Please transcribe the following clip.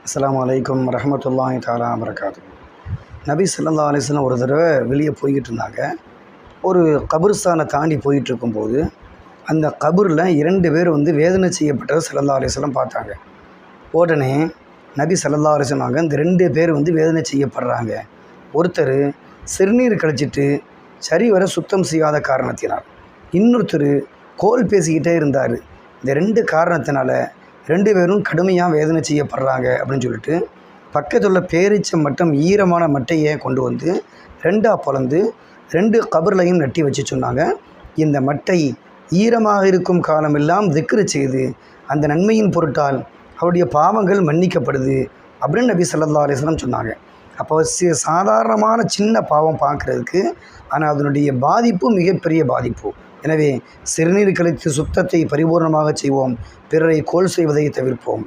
அஸ்ஸலாமு அலைக்கும் வரஹ்மத்துல்லாஹி தஆலா வபரகாத்து. நபி ஸல்லல்லாஹு அலைஹி வஸல்லம் ஒரு தடவை வெளியே போய்கிட்டு இருந்தாங்க. ஒரு கபிர்ஸ்தானை தாண்டி போயிட்டு இருக்கும்போது அந்த கபூரில் 2 பேர் வேதனை செய்யப்பட்டதை ஸல்லல்லாஹு அலைஹி வஸல்லம் பார்த்தாங்க. உடனே நபி ஸல்லல்லாஹு அலைஹி வஸல்லம் சொன்னாங்க, இந்த 2 பேர் வேதனை செய்யப்படுறாங்க. ஒருத்தர் சிறுநீர் கழிச்சிட்டு சரிவர சுத்தம் செய்யாத காரணத்தினார், இன்னொருத்தர் கோல் பேசிக்கிட்டே இருந்தார். இந்த 2 காரணத்தினால 2 பேரும் கடுமையாக வேதனை செய்யப்படுறாங்க அப்படின்னு சொல்லிட்டு பக்கத்தில் உள்ள பேரிச்சம் மட்டும் ஈரமான மட்டையை கொண்டு வந்து 2ஆக பிளந்து 2 கபர்லையும் நட்டி வச்சு சொன்னாங்க, இந்த மட்டை ஈரமாக இருக்கும் காலமெல்லாம் திக்ரு செய்து அந்த நன்மையின் பொருட்டால் அவருடைய பாவங்கள் மன்னிக்கப்படுது அப்படின்னு நபி ஸல்லல்லாஹு அலைஹி வஸல்லம் சொன்னாங்க. அப்போ சாதாரணமான சின்ன பாவம் பார்க்குறதுக்கு, ஆனால் அதனுடைய பாதிப்பு மிகப்பெரிய பாதிப்பு. எனவே சிறுநீர் கழித்து சுத்தத்தை பரிபூர்ணமாக செய்வோம், பிறரை கோல் செய்வதை தவிர்ப்போம்.